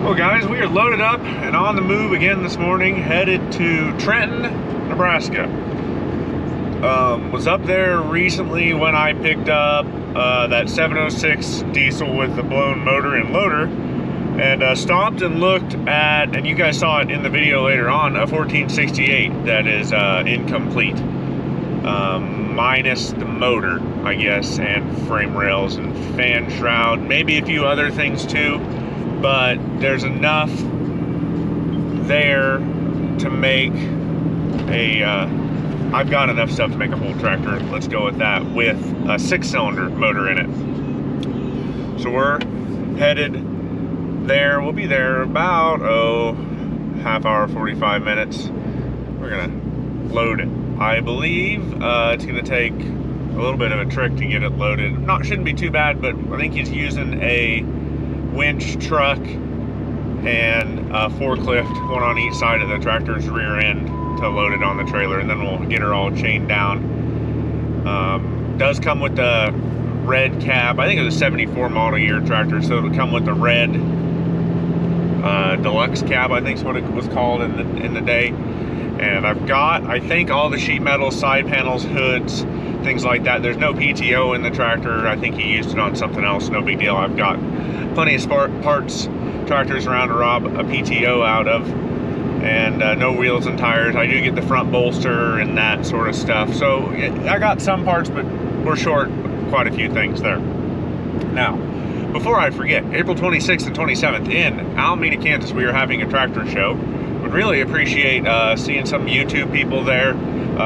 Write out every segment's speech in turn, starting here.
Well guys, we are loaded up and on the move again this morning, headed to Trenton, Nebraska. Was up there recently when I picked up that 706 diesel with the blown motor and loader, and stopped and looked at, and you guys saw it in the video later on, a 1468 that is incomplete. Minus the motor, I guess, and frame rails and fan shroud, maybe a few other things too. But there's enough there to make a, I've got enough stuff to make a whole tractor, let's go with that, with a 6-cylinder motor in it. So we're headed there. We'll be there about, half hour, 45 minutes. We're gonna load it. I believe it's gonna take a little bit of a trick to get it loaded. Shouldn't be too bad, but I think he's using a winch truck and a forklift, one on each side of the tractor's rear end, to load it on the trailer, and then we'll get her all chained down. Does come with the red cab. I think it was a 74 model year tractor, so it'll come with the red deluxe cab, I think is what it was called in the day. And I've got, I think, all the sheet metal, side panels, hoods, things like that. There's no PTO in the tractor. I think he used it on something else, no big deal. I've got plenty of parts, tractors around to rob a PTO out of, and no wheels and tires. I do get the front bolster and that sort of stuff. So I got some parts, but we're short quite a few things there. Now, before I forget, April 26th and 27th in Alameda, Kansas, we are having a tractor show. Would really appreciate seeing some YouTube people there.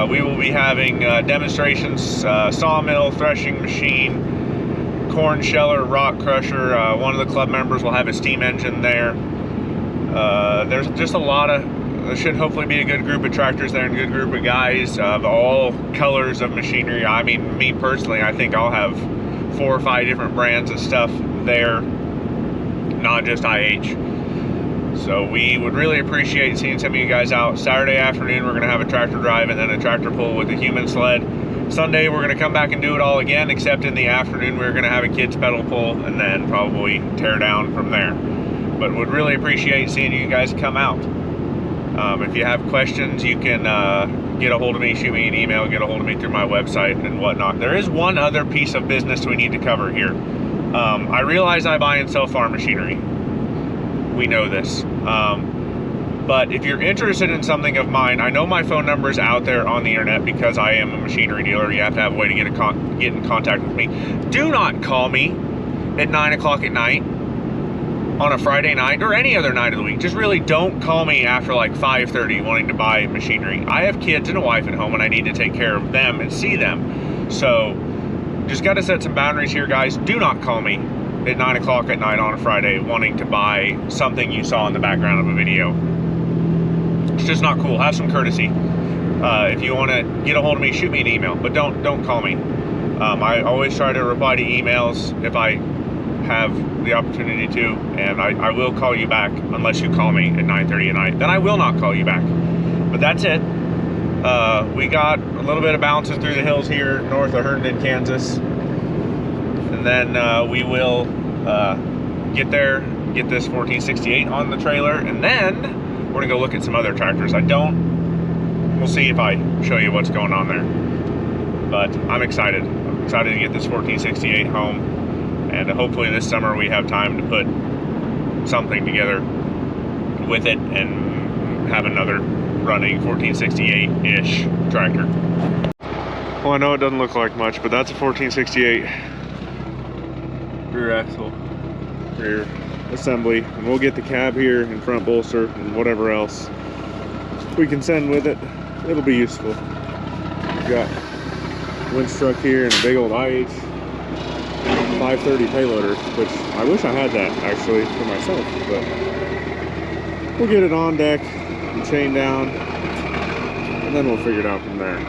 We will be having demonstrations, sawmill, threshing machine, corn sheller, rock crusher. One of the club members will have a steam engine there. There's just a lot of, there should hopefully be a good group of tractors there and a good group of guys of all colors of machinery. I mean, me personally, I think I'll have 4 or 5 different brands of stuff there, not just IH. So we would really appreciate seeing some of you guys out. Saturday afternoon, we're going to have a tractor drive and then a tractor pull with a human sled. Sunday, we're going to come back and do it all again, except in the afternoon, we're going to have a kids pedal pull and then probably tear down from there. But would really appreciate seeing you guys come out. If you have questions, you can get a hold of me, shoot me an email, get a hold of me through my website and whatnot. There is one other piece of business we need to cover here. I realize I buy and sell farm machinery. We know this. But if you're interested in something of mine, I know my phone number is out there on the internet because I am a machinery dealer. You have to have a way to get in contact with me. Do not call me at 9 o'clock at night on a Friday night or any other night of the week. Just really don't call me after like 5:30 wanting to buy machinery. I have kids and a wife at home and I need to take care of them and see them. So just got to set some boundaries here, guys. Do not call me at 9 o'clock at night on a Friday wanting to buy something you saw in the background of a video. It's just not cool. Have some courtesy. If you want to get a hold of me, shoot me an email, but don't call me. I always try to reply to emails if I have the opportunity to, and I will call you back unless you call me at 9:30 at night. Then I will not call you back. But that's it. We got a little bit of bounces through the hills here north of Herndon, Kansas. And then we will get there, get this 1468 on the trailer, and then we're gonna go look at some other tractors. We'll see if I show you what's going on there. But I'm excited. I'm excited to get this 1468 home, and hopefully this summer we have time to put something together with it and have another running 1468-ish tractor. Well, I know it doesn't look like much, but that's a 1468 rear axle, rear assembly, and we'll get the cab here and front bolster and whatever else we can send with it. It'll be useful. We've got a winch truck here and a big old IH 530 payloader, which I wish I had that actually for myself, but we'll get it on deck and chained down, and then we'll figure it out from there.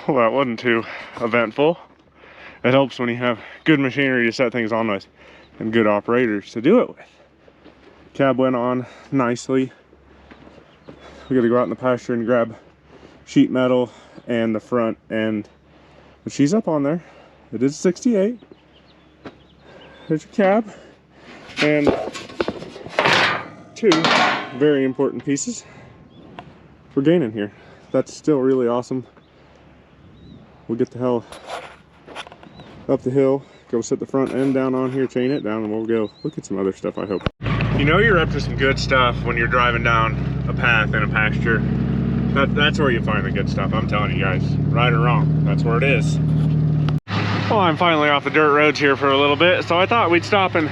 Well, that wasn't too eventful. It helps when you have good machinery to set things on with and good operators to do it with. Cab went on nicely. We gotta go out in the pasture and grab sheet metal and the front end. But she's up on there. It is 68. There's your cab. And two very important pieces we're gaining here. That's still really awesome. We'll get the hell up the hill, go set the front end down on here, chain it down, and we'll go look at some other stuff, I hope. You know you're up to some good stuff when you're driving down a path in a pasture. That's where you find the good stuff, I'm telling you guys. Right or wrong, that's where it is. Well, I'm finally off the dirt roads here for a little bit, so I thought we'd stop and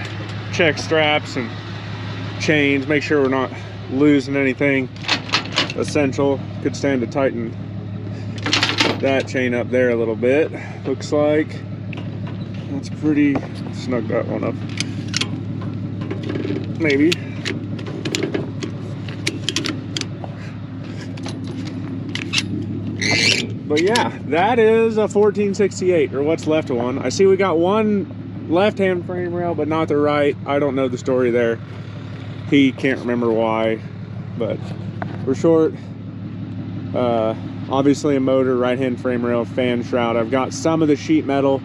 check straps and chains, make sure we're not losing anything essential. Could stand to tighten that chain up there a little bit. Looks like that's pretty snug, that one up. Maybe. But yeah, that is a 1468, or what's left of one. I see we got one left-hand frame rail, but not the right. I don't know the story there. He can't remember why, but we're short. Obviously a motor, right-hand frame rail, fan shroud. I've got some of the sheet metal,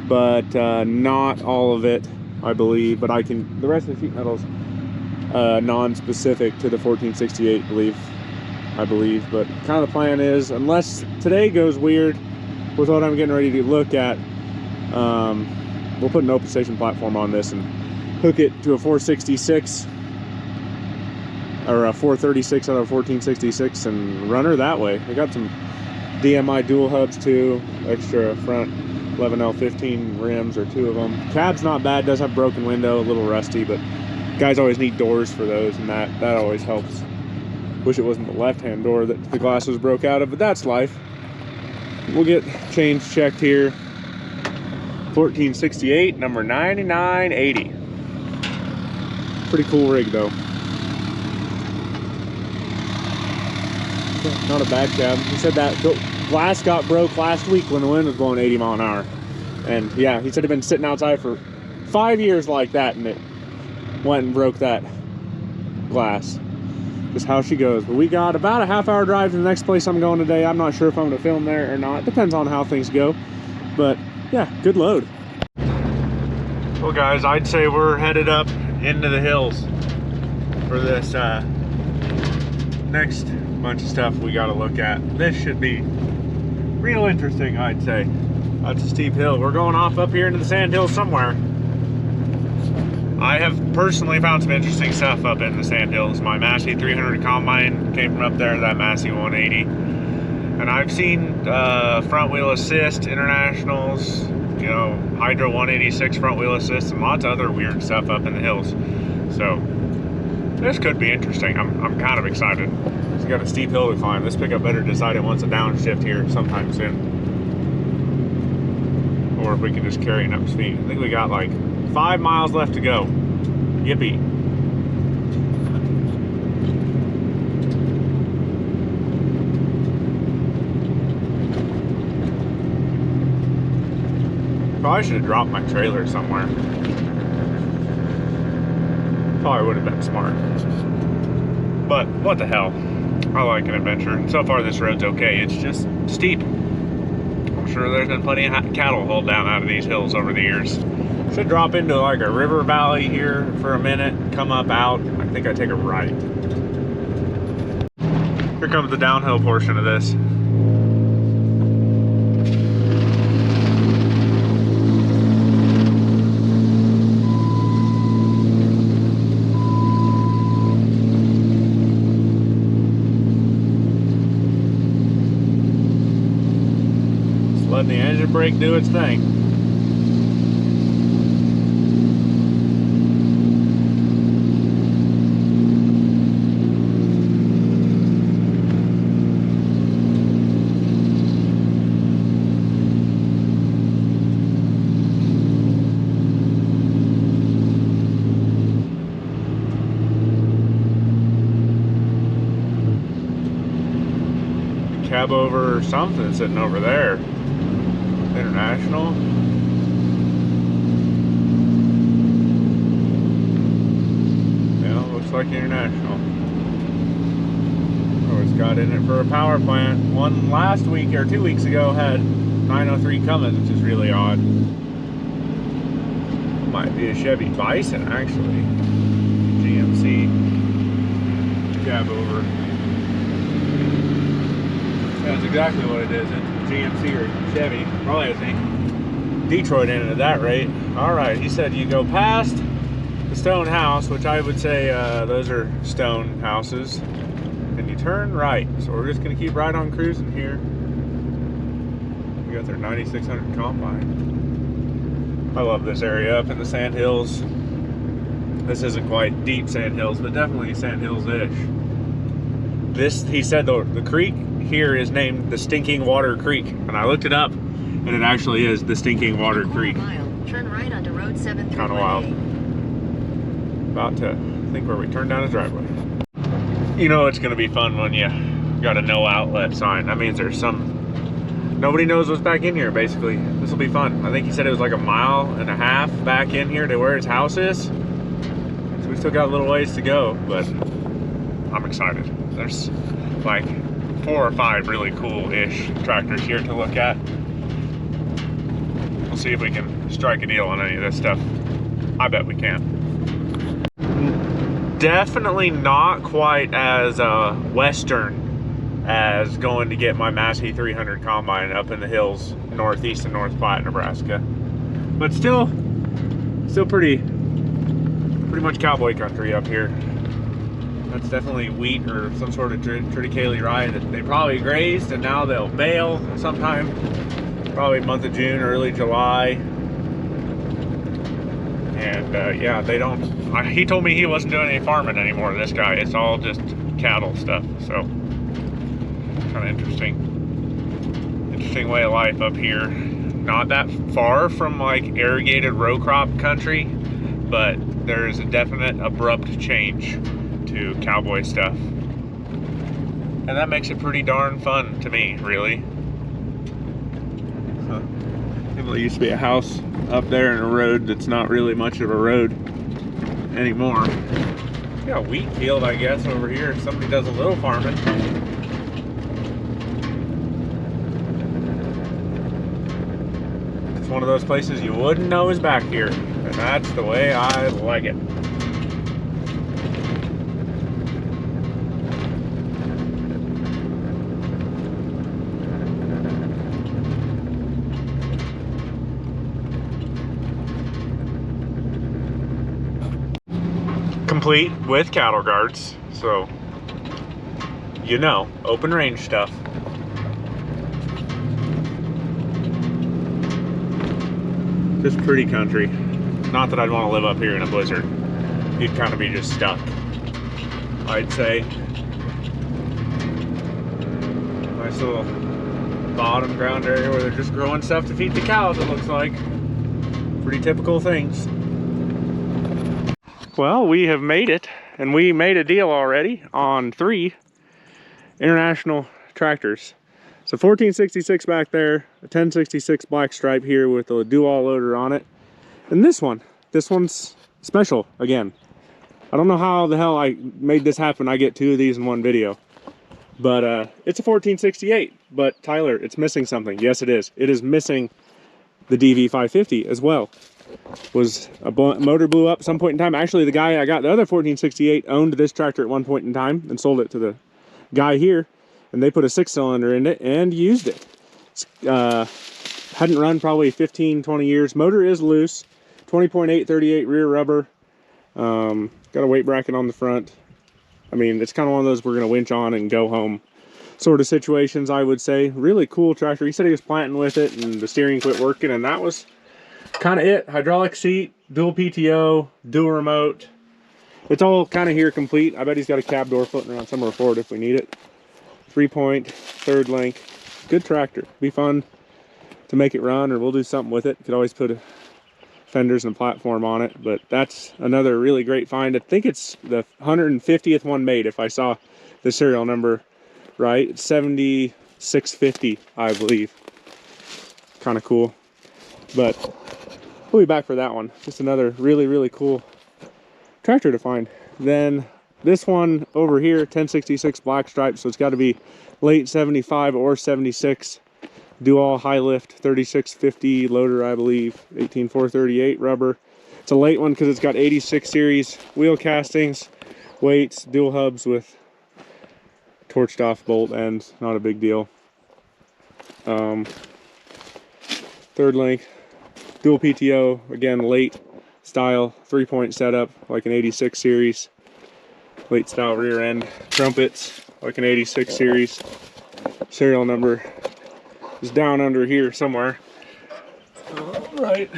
but not all of it, I believe. But I can, the rest of the sheet metal's non-specific to the 1468, I believe. But kind of the plan is, unless today goes weird with what I'm getting ready to look at, we'll put an open station platform on this and hook it to a 466 or a 436 out of 1466 and run her that way. I got some DMI dual hubs too, extra front 11L15 rims, or two of them. Cab's not bad, does have broken window, a little rusty, but guys always need doors for those, and that always helps. Wish it wasn't the left-hand door that the glass was broke out of, but that's life. We'll get chains checked here. 1468, number 9980. Pretty cool rig though. Not a bad cab. He said that glass got broke last week when the wind was blowing 80 mile an hour. And yeah, he said it'd been sitting outside for 5 years like that, and it went and broke that glass. Just how she goes. But we got about a half-hour drive to the next place I'm going today. I'm not sure if I'm going to film there or not. Depends on how things go. But yeah, good load. Well guys, I'd say we're headed up into the hills for this next bunch of stuff we got to look at. This should be real interesting, I'd say. That's a steep hill. We're going off up here into the sand hills somewhere. I have personally found some interesting stuff up in the sand hills. My Massey 300 combine came from up there, that Massey 180. And I've seen front wheel assist internationals, you know, Hydro 186 front wheel assist, and lots of other weird stuff up in the hills. So this could be interesting. I'm kind of excited. It's got a steep hill to climb. This pickup better decide it wants a downshift here sometime soon. Or if we can just carry enough speed. I think we got like 5 miles left to go. Yippee. Probably should have dropped my trailer somewhere. Probably would have been smart. But what the hell? I like an adventure. So far this road's okay. It's just steep. I'm sure there's been plenty of cattle hauled down out of these hills over the years. Should drop into like a river valley here for a minute, come up out. I think I take a right. Here comes the downhill portion of this. Just letting the engine brake do its thing. cab over or something sitting over there. International. Yeah, looks like International. Oh, it's got in it for a power plant. One last week or 2 weeks ago had 903 Cummins, which is really odd. Might be a Chevy Bison, actually. GMC cab over. That's exactly what it is. It's GMC or Chevy. Probably, I think, Detroit in at that rate. All right, he said you go past the stone house, which I would say those are stone houses, and you turn right. So we're just gonna keep right on cruising here. We got their 9600 Combine. I love this area up in the Sand Hills. This isn't quite deep Sand Hills, but definitely Sand Hills-ish. This, he said the creek here is named the Stinking Water Creek, and I looked it up, and it actually is the Stinking Water Creek. Turn right onto Road 7. Kind of wild. About to think where we turn down a driveway. You know it's gonna be fun when you got a no outlet sign. That means there's nobody knows what's back in here, basically. This will be fun. I think he said it was like 1.5 miles back in here to where his house is. So we still got a little ways to go, but I'm excited. There's like 4 or 5 really cool-ish tractors here to look at. We'll see if we can strike a deal on any of this stuff. I bet we can. Definitely not quite as Western as going to get my Massey 300 Combine up in the hills northeast of North Platte, Nebraska. But still pretty much cowboy country up here. That's definitely wheat or some sort of triticale rye that they probably grazed, and now they'll bale sometime, probably month of June, early July. And yeah, they don't, he told me he wasn't doing any farming anymore, this guy. It's all just cattle stuff, so kind of interesting way of life up here. Not that far from like irrigated row crop country, but there's a definite abrupt change to cowboy stuff, and that makes it pretty darn fun to me, really. There used to be a house up there in a road that's not really much of a road anymore. Got a wheat field, I guess, over here. Somebody does a little farming. It's one of those places you wouldn't know is back here, and that's the way I like it. Complete with cattle guards, so you know, open range stuff. Just pretty country. Not that I'd want to live up here in a blizzard. You'd kind of be just stuck, I'd say. Nice little bottom ground area where they're just growing stuff to feed the cows, it looks like. Pretty typical things. Well, we have made it, and we made a deal already on 3 International tractors. So 1466 back there, a 1066 black stripe here with a dual loader on it, and this one's special again. I don't know how the hell I made this happen. I get 2 of these in one video, but it's a 1468. But Tyler, it's missing something. Yes, it is. It is missing the DV550 as well. Was a motor blew up at some point in time. Actually, the guy I got the other 1468 owned this tractor at one point in time and sold it to the guy here, and they put a 6-cylinder in it and used it. Hadn't run probably 15-20 years. Motor is loose, 20.838 rear rubber. Got a weight bracket on the front. I mean, it's kind of one of those we're gonna winch on and go home sort of situations, I would say. Really cool tractor. He said he was planting with it and the steering quit working, and that was kind of it. Hydraulic seat, dual PTO, dual remote. It's all kind of here complete. I bet he's got a cab door floating around somewhere for it if we need it. 3-point, 3rd link. Good tractor. Be fun to make it run, or we'll do something with it. Could always put fenders and a platform on it, but that's another really great find. I think it's the 150th one made, if I saw the serial number right. It's 70 650, I believe. Kind of cool. But we'll be back for that one. Just another really, really cool tractor to find. Then this one over here, 1066 black stripe, so it's got to be late 75 or 76. Dual high lift 3650 loader, I believe, 18438 rubber. It's a late one because it's got 86 series wheel castings, weights, dual hubs with torched off bolt ends, not a big deal. Third link, dual PTO, again late style 3-point setup like an 86 series, late style rear end trumpets like an 86 series. Serial number is down under here somewhere, right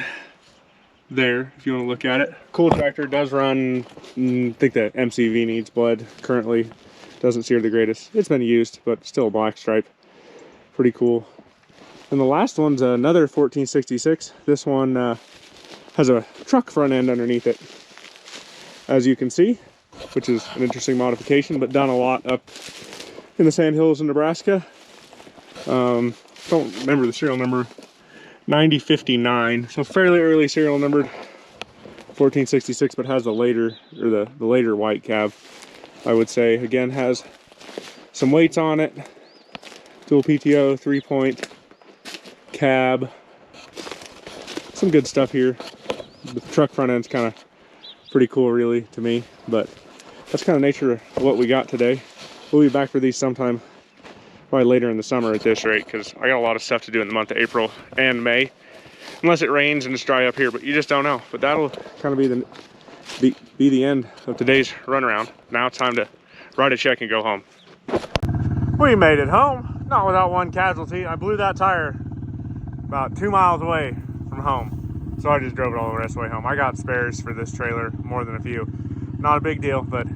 there if you want to look at it. Cool tractor, does run, I think the MCV needs blood currently, doesn't sear the greatest. It's been used, but still a black stripe, pretty cool. And the last one's another 1466. This one has a truck front end underneath it, as you can see, which is an interesting modification, but done a lot up in the Sandhills in Nebraska. Don't remember the serial number, 9059, so fairly early serial numbered 1466, but has a later, or the later white cab, I would say. Again, has some weights on it, dual PTO, 3-point cab, some good stuff here. The truck front end's kind of pretty cool really to me, but that's kind of nature of what we got today. We'll be back for these sometime probably later in the summer at this rate, because I got a lot of stuff to do in the month of April and May, unless it rains and it's dry up here, but you just don't know. But that'll kind of be the end of today's run around. Now it's time to write a check and go home. We made it home, not without one casualty. I blew that tire about 2 miles away from home, so I just drove it all the rest of the way home. I got spares for this trailer, more than a few. Not a big deal, but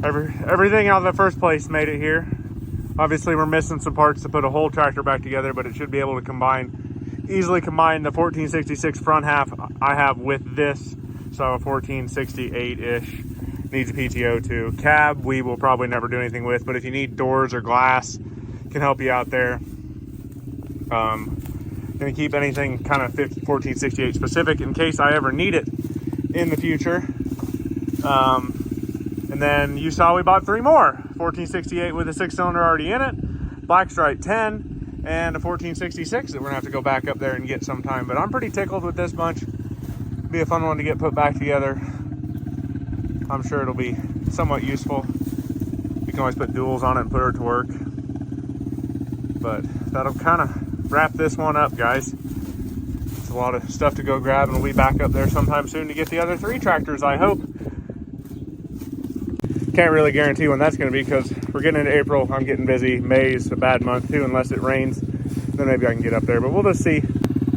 everything out of the first place made it here. Obviously we're missing some parts to put a whole tractor back together, but it should be able to easily combine the 1466 front half I have with this. So a 1468-ish needs a PTO too. Cab we will probably never do anything with, but if you need doors or glass, can help you out there. Gonna keep anything kind of 1468 specific in case I ever need it in the future. And then you saw we bought 3 more 1468 with a 6-cylinder already in it, black stripe 10, and a 1466 that we're gonna have to go back up there and get sometime. But I'm pretty tickled with this bunch. Be a fun one to get put back together. I'm sure it'll be somewhat useful. You can always put duals on it and put her to work. But that'll kind of wrap this one up, guys. It's a lot of stuff to go grab, and we'll be back up there sometime soon to get the other 3 tractors, I hope. Can't really guarantee when that's going to be, because we're getting into April. I'm getting busy. May's a bad month too, unless it rains. Then maybe I can get up there, but we'll just see.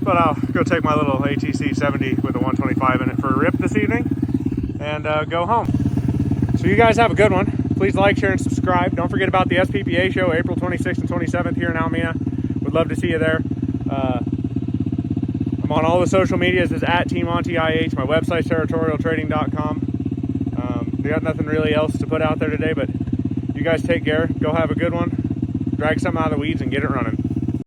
But I'll go take my little ATC 70 with a 125 in it for a rip this evening and go home. So you guys have a good one. Please like, share, and subscribe. Don't forget about the SPPA show, April 26th and 27th here in Alameda. Would love to see you there. I'm on all the social medias as @TeamOnTIH. My website's territorialtrading.com. We got nothing really else to put out there today, but you guys take care. Go have a good one. Drag something out of the weeds and get it running.